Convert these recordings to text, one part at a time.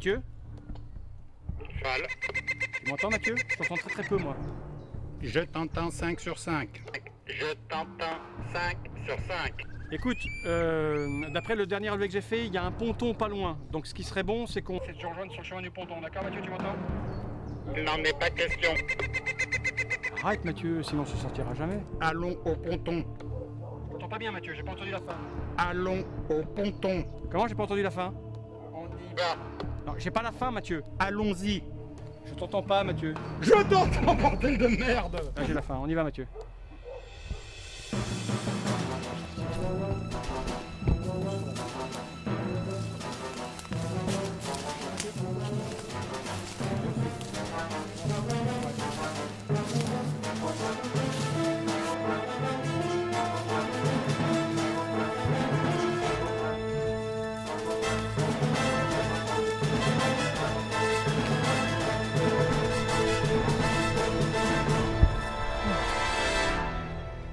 Mathieu? Cheval. Tu m'entends, Mathieu? Je t'entends très très peu, moi. Je t'entends 5 sur 5. Je t'entends 5 sur 5. Écoute, d'après le dernier relevé que j'ai fait, il y a un ponton pas loin. Donc ce qui serait bon, c'est qu'on se rejoigne sur le chemin du ponton. D'accord, Mathieu, tu m'entends? Il n'en est pas question. Arrête, Mathieu, sinon on se sortira jamais. Allons au ponton. Je t'entends pas bien, Mathieu, j'ai pas entendu la fin. Allons au ponton. Comment? J'ai pas entendu la fin? On y va. Non, j'ai pas la fin, Mathieu. Allons-y. Je t'entends pas, Mathieu. Je t'entends, bordel de merde. Là, j'ai la fin, on y va, Mathieu.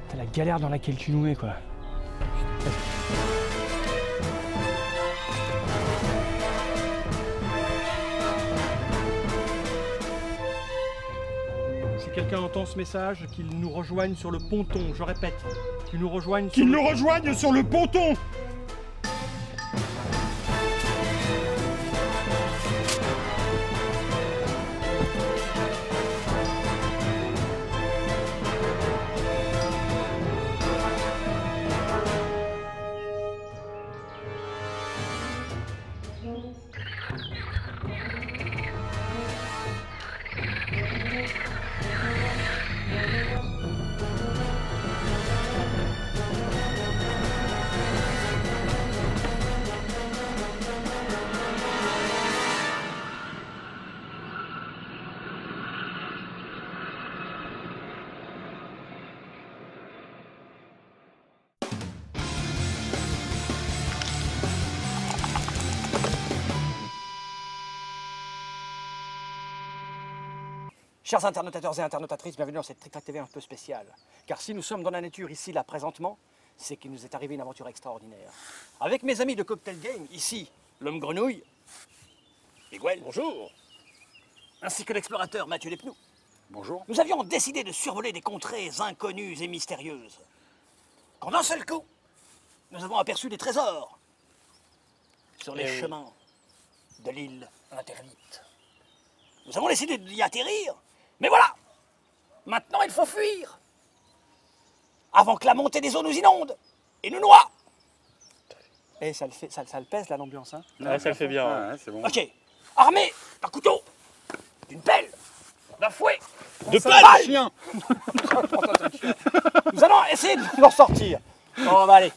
C'est la galère dans laquelle tu nous mets, quoi. Si quelqu'un entend ce message, qu'il nous rejoigne sur le ponton, je répète, qu'il nous rejoigne sur le... rejoignent sur le ponton. Chers internautateurs et internautatrices, bienvenue dans cette Trick Track TV un peu spéciale. Car si nous sommes dans la nature ici, là, présentement, c'est qu'il nous est arrivé une aventure extraordinaire. Avec mes amis de Cocktail Game, ici, l'homme grenouille, Miguel, bonjour, ainsi que l'explorateur Mathieu Despnous. Bonjour. Nous avions décidé de survoler des contrées inconnues et mystérieuses. Quand d'un seul coup, nous avons aperçu des trésors sur les chemins de l'île interdite. Nous avons décidé d'y atterrir, mais voilà! Maintenant, il faut fuir avant que la montée des eaux nous inonde et nous noie. Eh, ça le pèse, là, l'ambiance, hein? Ouais, ça le fait bien. Ouais, c'est bon. Ok, armé d'un couteau, d'une pelle, d'un fouet, De balle. pelle Chien. Nous allons essayer de nous sortir. Bon, bah allez.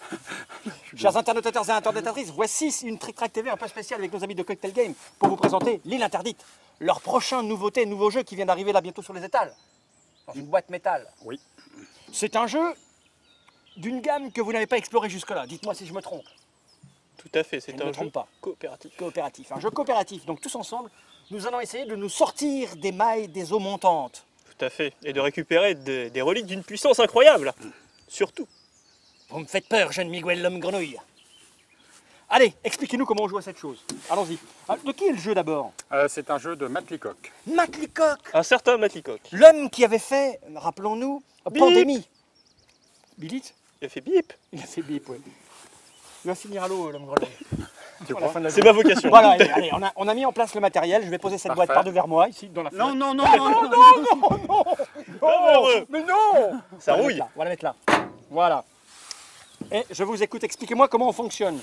Chers internautateurs et internautatrices, voici une Trick Track TV un peu spéciale avec nos amis de Cocktail Game pour vous présenter l'île interdite. Leur prochain nouveauté, nouveau jeu qui vient d'arriver là bientôt sur les étals. Dans une boîte métal. Oui. C'est un jeu d'une gamme que vous n'avez pas exploré jusque-là. Dites-moi si je me trompe. Tout à fait, Je c'est ne me un trompe jeu pas. coopératif. Coopératif. Un jeu coopératif. Donc tous ensemble, nous allons essayer de nous sortir des mailles des eaux montantes. Tout à fait. Et de récupérer des reliques d'une puissance incroyable. Surtout. Vous me faites peur, jeune Miguel l'homme grenouille. Allez, expliquez-nous comment on joue à cette chose. Allons-y. Ah, de qui est le jeu d'abord? C'est un jeu de Matt Leacock. Matt Leacock, Un certain Matt Leacock. l'homme qui avait fait, rappelons-nous, Bip. Pandémie. Billit? Il a fait bip. Il a fait bip, oui. Il va finir à l'eau, l'homme grenouille. Tu À la fin de la C'est journée. ma vocation. Voilà, allez, on a mis en place le matériel. Je vais poser cette Parfait. boîte par devers moi, ici, dans la fenêtre. Non, non, non, non, non. Heureux. Mais non! Ça On va la rouille. mettre là, on va la mettre là. Voilà. Et je vous écoute, expliquez-moi comment on fonctionne.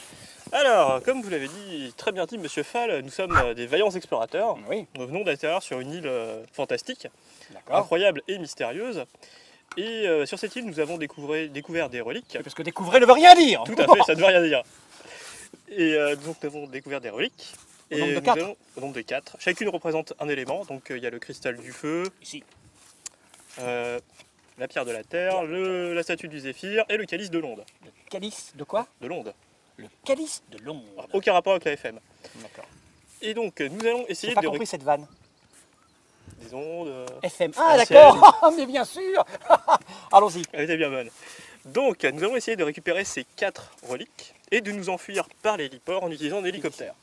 Alors, comme vous l'avez dit, très bien dit, Monsieur Fall, nous sommes des vaillants explorateurs. Oui, Nous venons d'atterrir sur une île fantastique, d'accord. incroyable et mystérieuse. Et sur cette île, nous avons découvert des reliques. Parce que découvrir ne veut rien dire. Tout à fait, ça ne veut rien dire. Et donc nous avons découvert des reliques. Au Et nombre de nous 4. au nombre de 4. Chacune représente un élément. Donc il y a le cristal du feu, Ici. la pierre de la terre, la statue du zéphyr et le calice de l'onde. Le calice de quoi? De l'onde. Le calice de l'onde. Aucun rapport avec la FM. D'accord. Et donc nous allons J'ai essayer pas de compris cette vanne. des ondes. FM. Ah Ancienne. d'accord, mais bien sûr. Allons-y. Elle était bien bonne. Donc nous allons essayer de récupérer ces 4 reliques et de nous enfuir par l'héliport en utilisant un hélicoptère.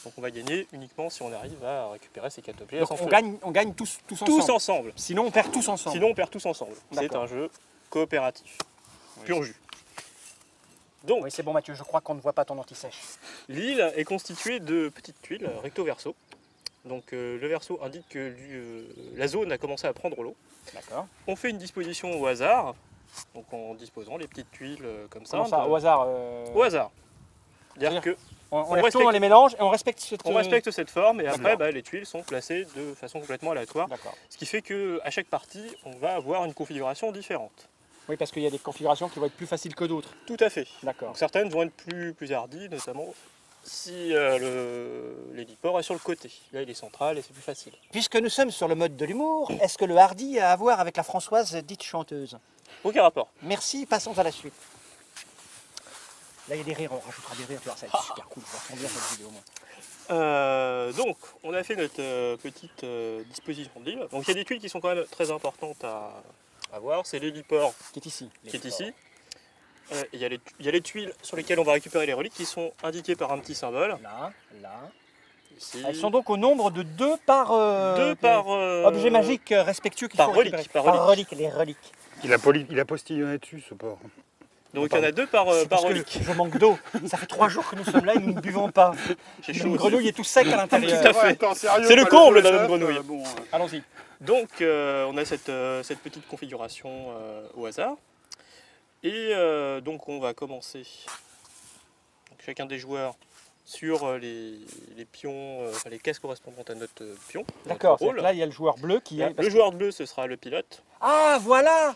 Donc on va gagner uniquement si on arrive à récupérer ces 4 objets. Donc sans feu. on gagne tous ensemble. Tous ensemble. Sinon on perd tous ensemble. Sinon on perd tous ensemble. C'est D'accord. un jeu coopératif. Oui, Pur jus. Donc Oui, c'est bon Mathieu, je crois qu'on ne voit pas ton anti-sèche. l'île est constituée de petites tuiles recto verso. Donc le verso indique que la zone a commencé à prendre l'eau. D'accord. On fait une disposition au hasard, donc en disposant les petites tuiles comme ça. Comment ça, au hasard Au hasard. C'est-à-dire C'est-à-dire que on on les retourne, on les mélange et on respecte cette... on respecte cette forme et après D'accord. les tuiles sont placées de façon complètement aléatoire. D'accord. Ce qui fait qu'à chaque partie, on va avoir une configuration différente. Oui, parce qu'il y a des configurations qui vont être plus faciles que d'autres. Tout à fait. D'accord. Donc certaines vont être plus hardies, notamment si l'héliport est sur le côté. Là, il est central et c'est plus facile. Puisque nous sommes sur le mode de l'humour, est-ce que le hardi a à voir avec la Françoise dite chanteuse? Aucun rapport. Merci, passons à la suite. Là, il y a des rires, on rajoutera des rires, tu vois, ça va être super cool, on va bien cette vidéo au moins. Donc, on a fait notre petite disposition de l'île. Donc, il y a des tuiles qui sont quand même très importantes à voir. C'est l'héliport Qui est ici. qui est ici. Il y a les tuiles sur lesquelles on va récupérer les reliques qui sont indiquées par un petit symbole. Là, là. Ici. Elles sont donc au nombre de 2 par... Deux par objet magique respectueux qu'il par faut récupérer. relique, par Relique, les reliques. Il a postillonné dessus, ce porc. Donc, il y en a 2 par Parce que relique. je manque d'eau. Ça fait 3 jours que nous sommes là et nous ne buvons pas. J'ai Le chaud aussi. grenouille est tout sec à l'intérieur. Tout à fait. Attends, sérieux, C'est le pas comble le d'un bœuf, homme grenouille. bon, Allons-y. Donc on a cette petite configuration au hasard. Et donc on va commencer, donc, chacun des joueurs, sur les pions, enfin les cases correspondantes à notre pion. D'accord, notre c'est-à-dire rôle. que là il y a le joueur bleu qui est... Le joueur bleu, ce sera le pilote. Ah, voilà.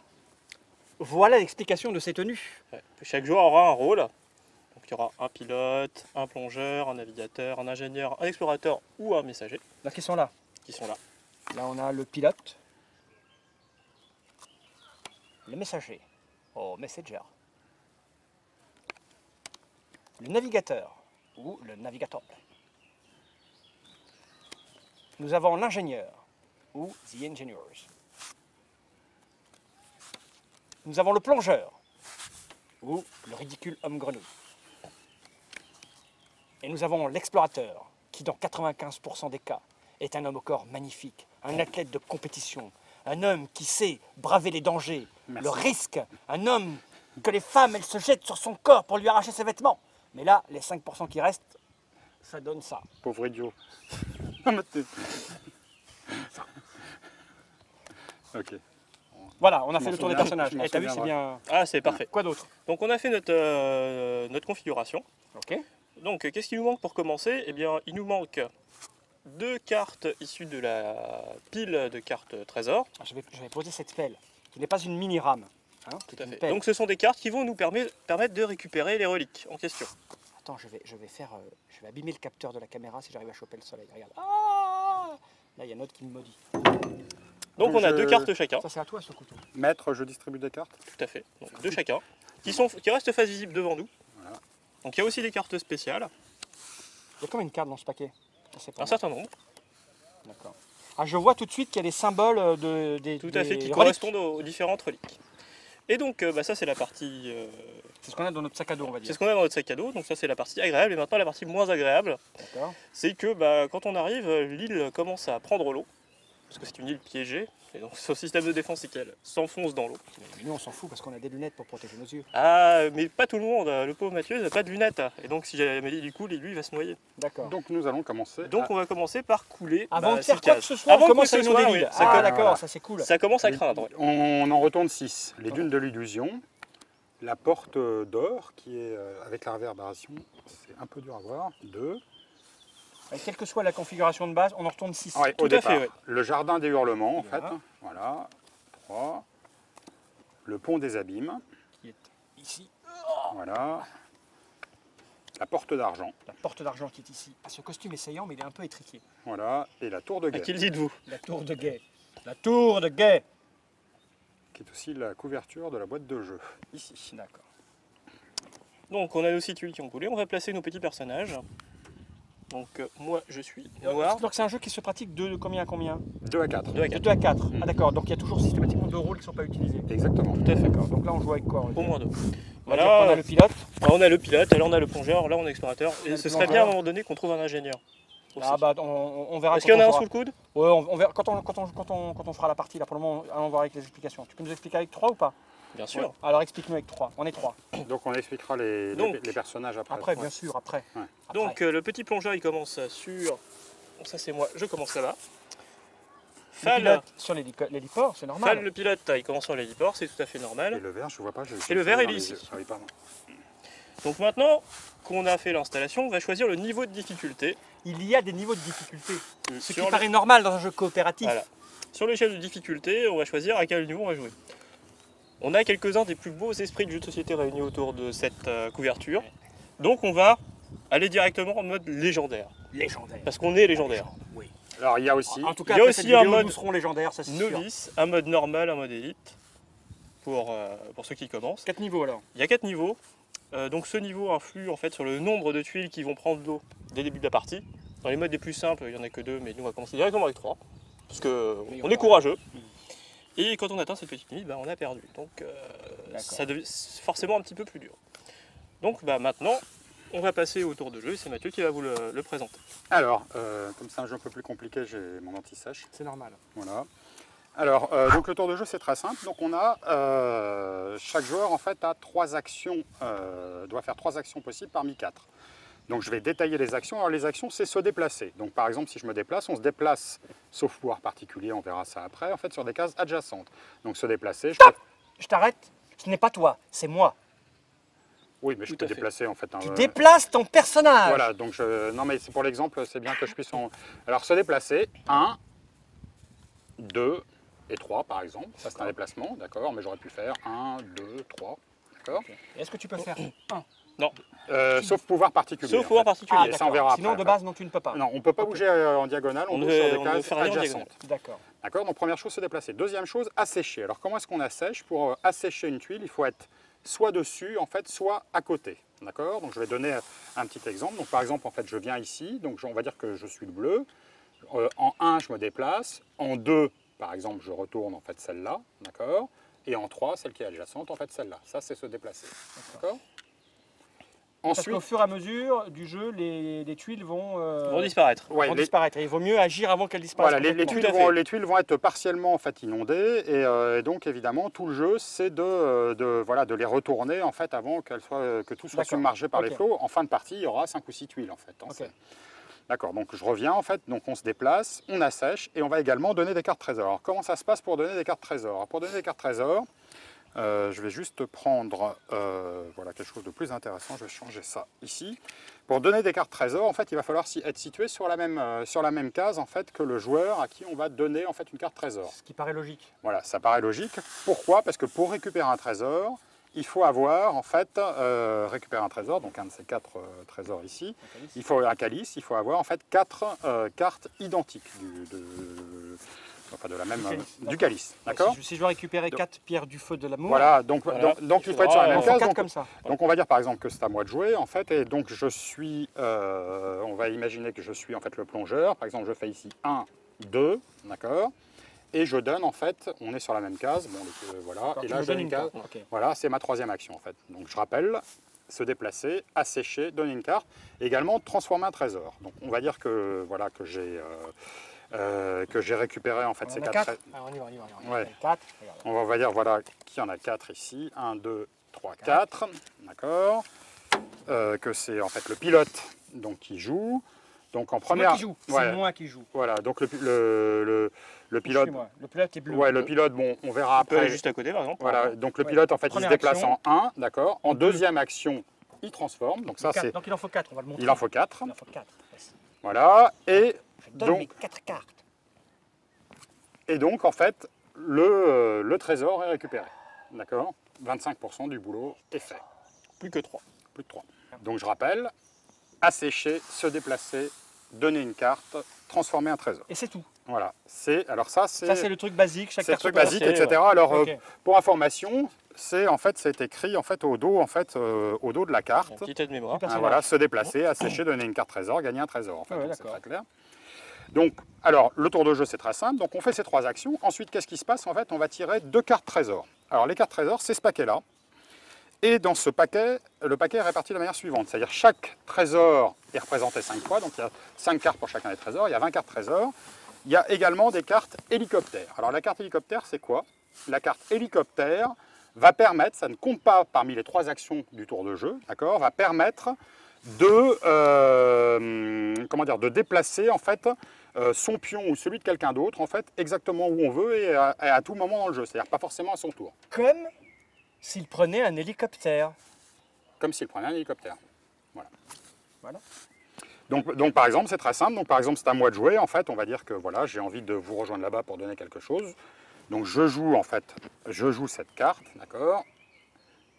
Voilà l'explication de ces tenues. Ouais. Chaque joueur aura un rôle. Donc il y aura un pilote, un plongeur, un navigateur, un ingénieur, un explorateur ou un messager Là, qui sont là. qui sont là. Là, on a le pilote. Le messager. Oh, messenger. Le navigateur. Ou le navigateur. Nous avons l'ingénieur. Ou the engineers. Nous avons le plongeur. Ou le ridicule homme grenouille. Et nous avons l'explorateur, qui dans 95% des cas est un homme au corps magnifique, un athlète de compétition, un homme qui sait braver les dangers, Merci. le risque, un homme que les femmes, elles se jettent sur son corps pour lui arracher ses vêtements. Mais là, les 5% qui restent, ça donne ça. pauvre idiot. Non, mais t'es- Ok. Voilà, on a Je fait m'en le tour des souviens, personnages. je m'en Et t'as vu, c'est souviendrai. bien... Ah, c'est parfait. Quoi d'autre? Donc on a fait notre configuration. Ok. Donc, qu'est-ce qui nous manque pour commencer? Eh bien, il nous manque 2 cartes issues de la pile de cartes trésor. Ah, je vais poser cette pelle, qui n'est pas une mini-rame. Hein, Tout c'est à une fait. pelle. Donc, ce sont des cartes qui vont nous permettre de récupérer les reliques en question. Attends, je vais abîmer le capteur de la caméra si j'arrive à choper le soleil. Regarde. Ah, là, il y a un autre qui me maudit. Donc, on a Je- 2 cartes chacun. Ça, c'est à toi, ce couteau. Maître, je distribue des cartes. Tout à fait. Donc, 2 chacun. Qui restent face visible devant nous. Voilà. Donc, il y a aussi des cartes spéciales. Il y a combien de cartes dans ce paquet? Ça, c'est pas Un mal. certain nombre. D'accord. Ah, je vois tout de suite qu'il y a des symboles des Tout à fait. Qui reliques. correspondent aux différentes reliques. Et donc, ça, c'est la partie. C'est ce qu'on a dans notre sac à dos, on va C'est dire. ce qu'on a dans notre sac à dos. Donc, ça, c'est la partie agréable. Et maintenant, la partie moins agréable. D'accord. C'est que quand on arrive, l'île commence à prendre l'eau, parce que c'est une île piégée, et donc son système de défense c'est qu'elle s'enfonce dans l'eau. Mais nous, on s'en fout parce qu'on a des lunettes pour protéger nos yeux. Ah, mais pas tout le monde, le pauvre Mathieu n'a pas de lunettes, et donc si jamais l'île coule, lui il va se noyer. D'accord. Donc nous allons commencer. Donc on va commencer par couler Avant de ces faire quoi que cases. ce soit, Avant on de commence quoi à que ce inonder soit, l'île. oui, ça, Ah, commence- d'accord, voilà. ça c'est cool. ça commence à craindre. ouais. On en retourne 6. Les dunes de l'illusion. La porte d'or qui est avec la réverbération. C'est un peu dur à voir. 2. Et quelle que soit la configuration de base, on en retourne 6. Ouais, Tout au à départ. fait, ouais. Le jardin des hurlements, en Voilà. fait. Voilà. 3. Le pont des abîmes. Qui est ici. Voilà. La porte d'argent. La porte d'argent qui est ici. Ah, ce costume est saillant, mais il est un peu étriqué. Voilà. Et la tour de À guet. qui le dites-vous? La tour de guet. La tour de guet. Qui est aussi la couverture de la boîte de jeu. Ici. D'accord. Donc on a nos 6 tuiles qui ont coulé, on va placer nos petits personnages. Donc moi je suis noir, Donc c'est un jeu qui se pratique de combien à combien? 2 à 4. 2 à De 4. 2 à 4. Ah d'accord, donc il y a toujours systématiquement 2 rôles qui ne sont pas utilisés. Exactement. Tout à fait. D'accord, donc là on joue avec quoi? Au moins 2. On va Voilà. dire qu'on a le pilote. Là, on a le pilote, là on a le plongeur, là on a l'explorateur. Et le ce serait plongeur. bien à un moment donné qu'on trouve un ingénieur. aussi. Ah bah on verra. Est-ce qu'il y en a quand un on sous fera- le coude? Ouais, on verra quand on fera la partie là. Pour le moment, allons voir avec les explications. Tu peux nous expliquer avec 3 ou pas? Bien sûr. Alors explique-nous avec 3. On est 3. Donc on expliquera Donc, les personnages après. Après, Ouais. bien sûr, après. Ouais. Après. Donc le petit plongeur il commence sur... Bon, ça c'est moi, je commence là-bas. le Fal, pilote sur l'héliport, c'est normal. Fal, le pilote, il commence sur l'héliport, c'est tout à fait Et normal. le vert, je vois pas. Et le vert, il est dans les ici. yeux. Ah oui, pardon. Donc maintenant qu'on a fait l'installation, on va choisir le niveau de difficulté. Il y a des niveaux de difficulté. Ce qui Sur le- paraît normal dans un jeu coopératif. Voilà. Sur l'échelle de difficulté, on va choisir à quel niveau on va jouer. On a quelques-uns des plus beaux esprits de jeux de société réunis autour de cette couverture. Donc on va aller directement en mode légendaire. Légendaire. Parce qu'on est légendaire. Oui. Alors il y a aussi. En tout cas, Il y a après aussi cette vidéo, un mode nous serons légendaires, ça c'est sûr. Novice, un mode normal, un mode élite. Pour ceux qui commencent. 4 niveaux alors. Il y a 4 niveaux. Donc ce niveau influe en fait sur le nombre de tuiles qui vont prendre l'eau dès le début de la partie. Dans les modes les plus simples, il n'y en a que 2, mais nous on va commencer directement avec 3. Parce qu'on est courageux. Et quand on atteint cette petite limite, on a perdu. Donc ça devient forcément un petit peu plus dur. Donc maintenant, on va passer au tour de jeu. C'est Mathieu qui va vous le présenter. Alors, comme c'est un jeu un peu plus compliqué, j'ai mon anti-sèche. C'est normal. Voilà. Alors, donc le tour de jeu c'est très simple. Donc on a chaque joueur en fait a 3 actions, doit faire 3 actions possibles parmi 4. Donc je vais détailler les actions. Alors les actions c'est se déplacer. Donc par exemple si je me déplace, on se déplace, sauf pouvoir particulier, on verra ça après, en fait sur des cases adjacentes. Donc se déplacer. Stop. Je t'arrête. Ce n'est pas toi, c'est moi. Oui, mais je Tout peux à fait. déplacer en fait. Tu déplaces ton personnage. Voilà, donc non mais c'est pour l'exemple, c'est bien que je puisse en... Alors se déplacer, 1, 2 et 3 par exemple, ça c'est un déplacement, d'accord, mais j'aurais pu faire 1, 2, 3, d'accord. Ok. Est-ce que tu peux faire un? Sauf pouvoir particulier. Sauf en pouvoir fait. particulier. Ah, ça on verra Sinon, après, de base, non, tu ne peux pas. Non, on ne peut pas bouger en diagonale, on On bouge ne- sur on des ne cases fait rien en adjacentes. D'accord. D'accord, donc première chose, se déplacer. Deuxième chose, assécher. Alors comment est-ce qu'on assèche? Pour assécher une tuile, il faut être soit dessus, en fait, soit à côté. D'accord. Donc je vais donner un petit exemple. Donc par exemple, en fait, je viens ici, donc on va dire que je suis le bleu. En 1, je me déplace. En 2, par exemple, je retourne en fait celle-là, d'accord. Et en 3, celle qui est adjacente, en fait celle-là. Ça, c'est se déplacer. D'accord. Parce Ensuite, qu'au fur et à mesure du jeu, les tuiles vont Vont disparaître. ouais, vont les- disparaître. Et il vaut mieux agir avant qu'elles disparaissent. Voilà, les complètement. tuiles les tuiles vont être partiellement en fait inondées et donc évidemment tout le jeu c'est de les retourner en fait avant que tout soit D'accord. submergé par les Ok. flots. En fin de partie, il y aura 5 ou 6 tuiles en fait. Hein, Ok. c'est- D'accord, donc je reviens en fait, donc on se déplace, on assèche et on va également donner des cartes trésors. Alors, comment ça se passe pour donner des cartes trésors? Alors, pour donner des cartes trésors, je vais juste prendre voilà, quelque chose de plus intéressant, je vais changer ça ici. Pour donner des cartes trésors, en fait, il va falloir être situé sur la même case en fait, que le joueur à qui on va donner en fait, une carte trésor. Ce qui paraît logique. Voilà, ça paraît logique. Pourquoi? Parce que pour récupérer un trésor, il faut avoir en fait récupérer un trésor, donc un de ces 4 trésors ici. Il faut un calice, il faut avoir en fait 4 cartes identiques de la même du calice, d'accord? Si je dois récupérer 4 pierres du feu de l'amour, Voilà, donc il faut être sur la il même faut case. 4 Donc, comme ça. donc on va dire par exemple que c'est à moi de jouer en fait, et donc je suis, on va imaginer que je suis en fait le plongeur. Par exemple, je fais ici 1, 2, d'accord? Et je donne en fait, on est sur la même case, bon, voilà, Alors, et tu là me je donne donnes une case. carte. Ok. Voilà, c'est ma 3e action en fait. Donc je rappelle, se déplacer, assécher, donner une carte, également transformer un trésor. Donc on va dire que voilà que j'ai récupéré en fait ces On en a 4 4. Ah, on y va, on y va. Ouais. 4. On va dire voilà qu'il y en a 4 ici, 1, 2, 3, 4, d'accord. Que c'est en fait le pilote donc qui joue. Donc en C'est première, moi qui joue. C'est ouais, moi qui joue. voilà, donc le pilote, Suis-moi. Le pilote est bleu. ouais, le pilote, bon, on verra On peut aller après. juste à côté par exemple. Voilà, donc le Ouais. pilote en fait il se Première déplace action. en 1, d'accord. En En deux. deuxième action, il transforme. Donc ça Quatre. c'est, Donc il en faut 4, on va le montrer. il en faut 4. Il en faut 4. Voilà, et Je donne mes donc 4 cartes. en fait le trésor est récupéré, d'accord. 25% du boulot est fait. Plus que 3. Plus de 3. Donc je rappelle, assécher, se déplacer, donner une carte, transformer un trésor. Et c'est tout. Voilà. C'est Ça, c'est le truc basique. Chaque c'est le carte truc peut basique, passer, etc. ouais. Alors Ok. pour information, c'est écrit en fait au dos de la carte. Un petit aide-mémoire. Personnage. Voilà, se déplacer, assécher, donner une carte trésor, gagner un trésor. En fait, Ouais, donc c'est d'accord. très clair. Donc, alors le tour de jeu c'est très simple. Donc on fait ces 3 actions. Ensuite, qu'est-ce qui se passe? En fait, on va tirer 2 cartes trésor. Alors les cartes trésor, c'est ce paquet-là. Et dans ce paquet, le paquet est réparti de la manière suivante. C'est-à-dire chaque trésor est représenté 5 fois, donc il y a 5 cartes pour chacun des trésors, il y a 20 cartes trésors. Il y a également des cartes hélicoptères. Alors la carte hélicoptère, c'est quoi? La carte hélicoptère va permettre, ça ne compte pas parmi les 3 actions du tour de jeu, d'accord, va permettre de déplacer en fait son pion ou celui de quelqu'un d'autre en fait exactement où on veut et à tout moment dans le jeu, c'est-à-dire pas forcément à son tour. Comme s'il prenait un hélicoptère. Comme s'il prenait un hélicoptère. Voilà. Voilà. Donc par exemple, c'est très simple. Donc par exemple, c'est à moi de jouer. En fait, on va dire que voilà, j'ai envie de vous rejoindre là-bas pour donner quelque chose. Donc je joue en fait, cette carte, d'accord,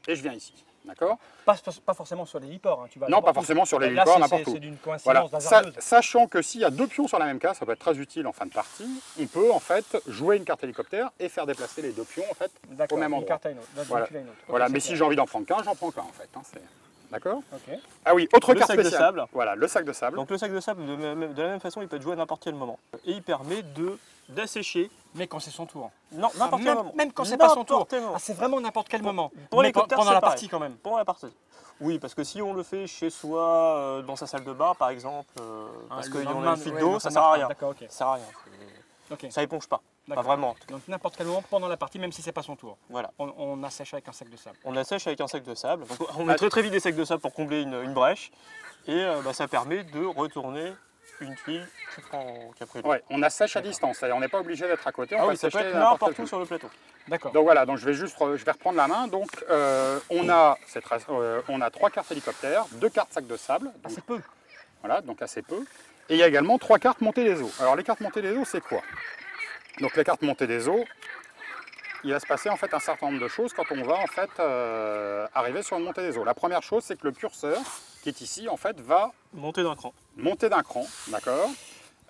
et je viens ici, d'accord. Pas forcément sur l'héliport. Hein. Non, pas forcément sur l'héliport, n'importe où. C'est d'une Voilà. coïncidence hasardeuse. Sachant que s'il y a 2 pions sur la même case, ça peut être très utile en fin de partie. On peut en fait jouer une carte hélicoptère et faire déplacer les 2 pions en fait au même Une endroit. carte à une autre. Voilà. Okay, Voilà. Mais si j'ai envie d'en prendre qu'un, j'en prends qu'un en fait. Hein. D'accord. Okay. Ah oui, autre Le carte sac de spéciale. sable. Voilà, le sac de sable. Donc le sac de sable, de la même façon, il peut être joué à n'importe quel moment. Et il permet d'assécher. Mais quand c'est son tour. Non, n'importe quel moment. Même quand c'est pas son tour. N'importe quel moment. Ah, c'est vraiment n'importe quel moment. Pour Mais l'hélicoptère, pendant c'est la pareil. partie quand même. Pendant la partie. Oui, parce que si on le fait chez soi, dans sa salle de bain par exemple, parce qu'il y en a une fuite d'eau, ça sert à rien. D'accord, ok. Ça sert à rien. Ok. Ça éponge pas. Pas D'accord. vraiment. Donc n'importe quel moment pendant la partie, même si c'est pas son tour. Voilà. On assèche avec un sac de sable. On assèche avec un sac de sable. Donc, on met très vite des sacs de sable pour combler une brèche. Et ça permet de retourner une tuile qui a pris l'eau. Ouais, on assèche à distance, c'est-à-dire on n'est pas obligé d'être à côté. On Ah peut oui, ça peut assécher être n'importe n'importe où. où sur le plateau. D'accord. Donc voilà, donc je vais reprendre la main. Donc on a 3 cartes hélicoptères, 2 cartes sac de sable. Donc, C'est peu. voilà, donc assez peu. Et il y a également 3 cartes montée des eaux. Alors les cartes montée des eaux, c'est quoi? Donc les cartes montée des eaux, il va se passer en fait un certain nombre de choses quand on va en fait arriver sur une montée des eaux. La première chose, c'est que le curseur qui est ici en fait va Monter d'un cran. monter d'un cran, d'accord?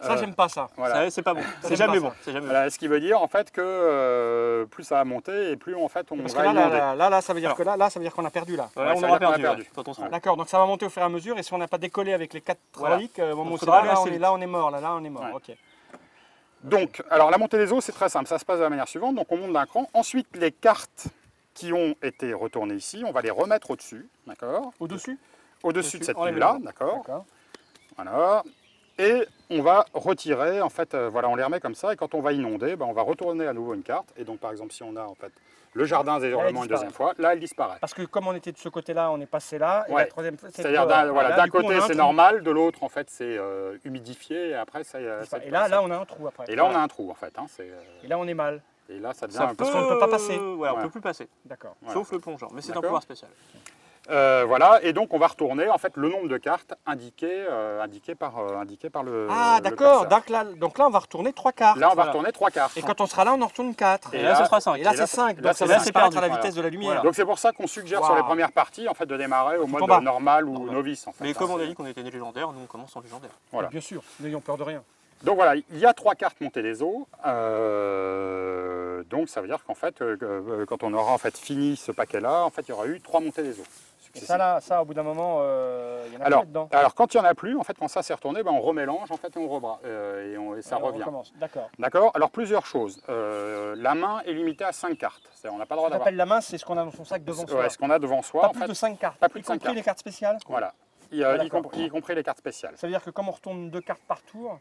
Ça, j'aime pas ça. Voilà. C'est pas bon. C'est j'aime jamais pas bon. ça. C'est jamais bon. Voilà, ce qui veut dire en fait que plus ça va monter et plus en fait on Parce que va inonder. là, ça veut dire que là, ça veut dire qu'on a perdu là. Voilà, Ouais, on ça aura veut dire qu'on a perdu. perdu. Quand on sera. D'accord, donc ça va monter au fur et à mesure et si on n'a pas décollé avec les 4 Voilà. hydrauliques, au moment où c'est faudra là, aller assez là on est mort, là on est mort. Ouais. Ok. Donc, alors la montée des eaux, c'est très simple, ça se passe de la manière suivante, donc on monte d'un cran. Ensuite, les cartes qui ont été retournées ici, on va les remettre au-dessus, d'accord? Au-dessus? Au-dessus de cette on les met tuile-là, là. d'accord? D'accord. Voilà. Et on va retirer, en fait, voilà, on les remet comme ça, et quand on va inonder, ben, on va retourner à nouveau une carte. Et donc, par exemple, si on a, en fait, le jardin des hurlements une disparaît. deuxième fois, là, elle disparaît. Parce que comme on était de ce côté-là, on est passé là, et Ouais. la troisième fois, c'est C'est-à-dire, dehors. voilà, Là, d'un du coup, on côté, a un c'est trou. normal, de l'autre, en fait, c'est humidifié, et après, ça... Et là, on a un trou après. Et là, on a un trou, en fait. Hein, Et là, on est mal. et là, ça devient Ça un peu... Parce qu'on ne peut pas passer. Voilà, on Ouais. peut plus passer. D'accord. Voilà. Sauf le plongeur. Mais c'est un D'accord. pouvoir spécial. Voilà, et donc on va retourner en fait le nombre de cartes indiqué par le. Ah, le d'accord. curseur. Donc là, on va retourner 3 cartes. Là, on va Voilà. retourner 3 cartes. Et quand on sera là, on en retourne 4. Et Et là, ce sera 5. Et là, et là, c'est 5. là, Donc ça c'est va là, disparaître c'est à la perdu. vitesse de la lumière. Donc c'est pour ça qu'on suggère sur Waouh. les premières parties en fait de démarrer au mode combat. normal ou Normal. novice en fait. Mais comme Hein, on a c'est- dit qu'on était légendaire, nous on commence en légendaire. Voilà. Bien sûr, n'ayons peur de rien. Donc voilà, il y a 3 cartes montées des eaux. Donc ça veut dire qu'en fait, quand on aura en fait fini ce paquet-là, en fait, il y aura eu 3 montées des eaux. Et ça, au bout d'un moment, il y en a Alors, plus dedans. alors quand il n'y en a plus, en fait, quand ça s'est retourné, ben, on remélange en fait et et ça Alors, on revient. recommence. D'accord. D'accord. Alors plusieurs choses. La main est limitée à 5 cartes. On n'a pas le droit Ce qu'on d'avoir. appelle la main, c'est ce qu'on a dans son sac devant soi. Ouais, ce qu'on a devant soi, Pas en plus fait. de 5 cartes. pas plus de Y 5 compris cartes. les cartes spéciales. Voilà. Y d'accord. compris les cartes spéciales. Ça veut dire que comme on retourne 2 cartes par tour,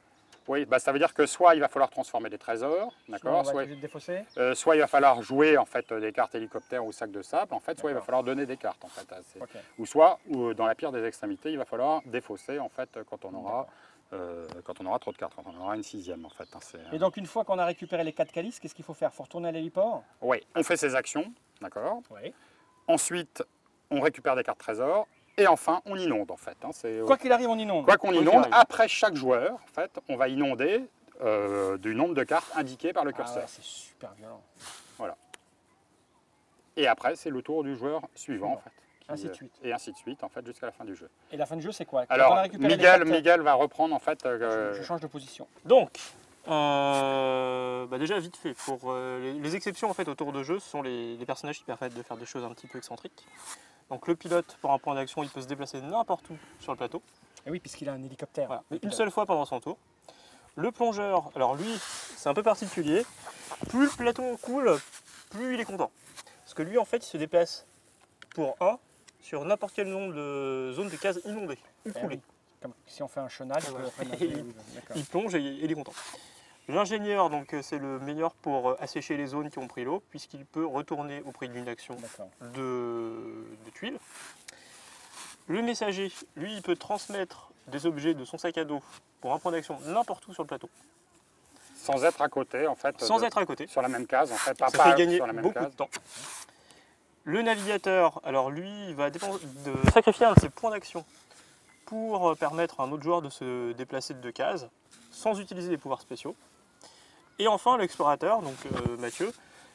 Oui, bah, ça veut dire que soit il va falloir transformer des trésors, on d'accord, va soit, être obligé de défausser. soit il va falloir jouer en fait des cartes hélicoptères ou sac de sable, en fait, soit il va D'accord. falloir donner des cartes en fait. Ok. Ou soit, dans la pire des extrémités, il va falloir défausser en fait quand on aura trop de cartes, quand on aura une 6e en fait. Hein, Et donc une fois qu'on a récupéré les 4 calices, qu'est-ce qu'il faut faire? Il faut retourner à l'héliport. Oui, on fait ses actions, d'accord. Oui. Ensuite, on récupère des cartes trésors. Et enfin, on inonde en fait. Hein, Quoi qu'il arrive, on inonde. Quoi qu'on Quoi qu'il inonde, arrive. après chaque joueur, en fait, on va inonder du nombre de cartes indiquées par le Ah curseur. ouais, c'est super violent. Et après, c'est le tour du joueur suivant, en fait. Ainsi de suite. Et ainsi de suite, en fait, jusqu'à la fin du jeu. Et la fin du jeu, c'est quoi? Quand on Alors, a récupéré les Miguel, cartes, Miguel va reprendre, en fait... je change de position. Donc, déjà vite fait, pour les exceptions en fait au tour de jeu, ce sont les personnages qui permettent de faire des choses un petit peu excentriques. Donc le pilote, pour un point d'action, il peut se déplacer n'importe où sur le plateau, Et oui, puisqu'il a un hélicoptère. voilà, Le une pilote. seule fois pendant son tour. Le plongeur, alors lui, c'est un peu particulier. Plus le plateau coule, plus il est content. Parce que lui, en fait, il se déplace pour 1 sur n'importe quel nombre de zones de cases inondées ou Eh coulées. oui. Comme si on fait un chenal, Voilà. d'accord. Il plonge et il est content. L'ingénieur, donc c'est le meilleur pour assécher les zones qui ont pris l'eau, puisqu'il peut retourner au prix d'une action D'accord. de tuiles. Le messager, lui, il peut transmettre des objets de son sac à dos pour un point d'action n'importe où sur le plateau, Sans être à côté, en fait. sans être à côté. Sur la même case, en fait. Ça pas fait gagner sur la même beaucoup case. de temps. Le navigateur, alors lui, il va de sacrifier un de ses points d'action pour permettre à un autre joueur de se déplacer de 2 cases sans utiliser des pouvoirs spéciaux. Et enfin, l'explorateur, donc Mathieu,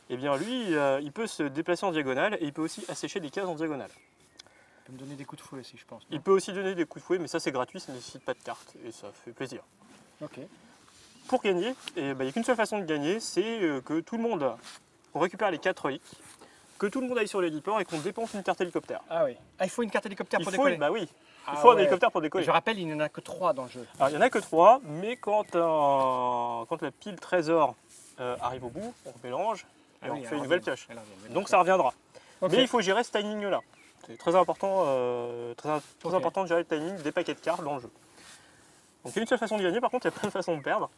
eh bien lui, il peut se déplacer en diagonale et il peut aussi assécher des cases en diagonale. Il peut me donner des coups de fouet aussi, je pense. Il peut aussi donner des coups de fouet, mais ça c'est gratuit, ça ne nécessite pas de carte et ça fait plaisir. Ok. Pour gagner, il n'y a qu'une seule façon de gagner, c'est que tout le monde, on récupère les 4 reliques, que tout le monde aille sur l'héliport et qu'on dépense une carte hélicoptère. Ah oui. Ah, il faut une carte hélicoptère Il pour faut, décoller. bah oui, Ah il faut un ouais. hélicoptère pour Et décoller. je rappelle, il n'y en a que 3 dans le jeu. Alors il n'y en a que 3, mais quand la pile trésor arrive au bout, on mélange et Ah on oui, fait elle une nouvelle revient. pioche. Elle revient, Donc ça reviendra. Ok. Mais il faut gérer ce timing-là. C'est très important, très Ok. important de gérer le timing des paquets de cartes dans le jeu. Donc il y a une seule façon de gagner, par contre il y a plein de façons de perdre.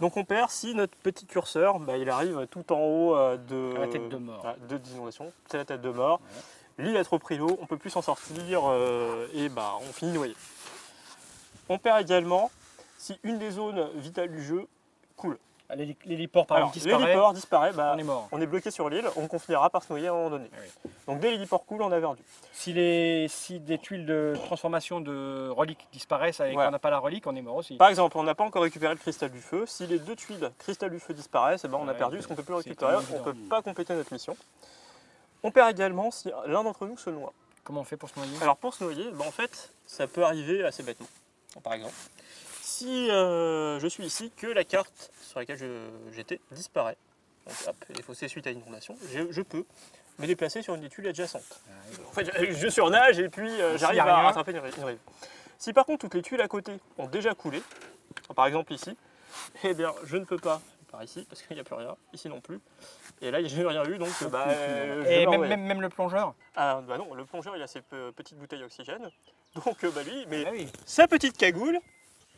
Donc on perd si notre petit curseur, il arrive tout en haut de À la tête de mort. d'inondation, c'est la tête de mort. L'île a trop pris l'eau, on ne peut plus s'en sortir et on finit noyé. On perd également si une des zones vitales du jeu coule. Ah, l'héliport, par Alors, exemple, disparaît. l'héliport disparaît, On est mort. on est bloqué sur l'île, on finira par se noyer à un moment donné. Ah oui. Donc dès l'héliport coule, on a perdu. Si des tuiles de transformation de reliques disparaissent et Voilà. qu'on n'a pas la relique, on est mort aussi. Par exemple, on n'a pas encore récupéré le cristal du feu. Si les 2 tuiles cristal du feu disparaissent, on a Ouais, perdu parce qu'on ne peut plus le c'est récupérer, tellement on ne peut évident. pas compléter notre mission. On perd également si l'un d'entre nous se noie. Comment on fait pour se noyer? Alors pour se noyer, en fait, ça peut arriver assez bêtement. Par exemple, si je suis ici, que la carte sur laquelle j'étais disparaît, donc hop, les fossés suite à l'inondation, je peux me déplacer sur une des tuiles adjacentes. En fait, je surnage et puis j'arrive y a à rien. rattraper une rive. Si par contre toutes les tuiles à côté ont déjà coulé, par exemple ici, eh bien je ne peux pas par ici parce qu'il n'y a plus rien, ici non plus. Et là je n'ai rien eu donc je Et vais envoyer. même le plongeur? Ah bah non, le plongeur il a ses petites bouteilles d'oxygène, donc lui il met Ah oui. sa petite cagoule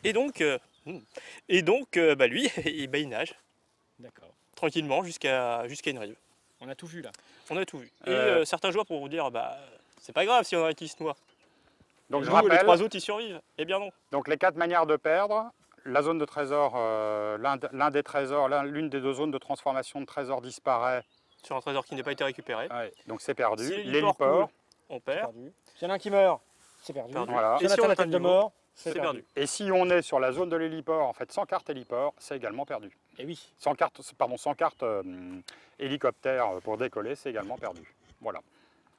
et donc lui il nage D'accord. tranquillement jusqu'à une rive. On a tout vu là. On a tout vu. Et certains joueurs pourront vous dire c'est pas grave si on a un qui se noie. Donc je Nous, les rappelle, 3 autres ils survivent. Eh bien non. donc les 4 manières de perdre. La zone de trésor, l'un des trésors, l'une des 2 zones de transformation de trésor disparaît. Sur un trésor qui n'a pas été récupéré. Donc c'est perdu. Si L'héliport, coule, on perd. Perdu. S'il y en a un qui meurt, c'est perdu. Perdu. voilà. Si Et on atteint on la atteint tête le de niveau, mort, c'est perdu. Et si on est sur la zone de l'héliport, en fait sans carte héliport, c'est également perdu. Et oui. Sans carte hélicoptère pour décoller, c'est également perdu. Voilà.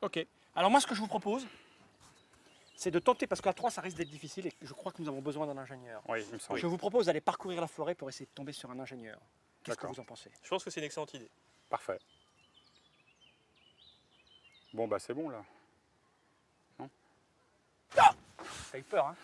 Ok. Alors moi, ce que je vous propose, c'est de tenter, parce qu'à 3, ça risque d'être difficile et je crois que nous avons besoin d'un ingénieur. Oui, il me semble. Je vous propose d'aller parcourir la forêt pour essayer de tomber sur un ingénieur. Qu'est-ce que D'accord. vous en pensez? Je pense que c'est une excellente idée. Parfait. Bon, bah c'est bon là. Ça a eu peur, hein?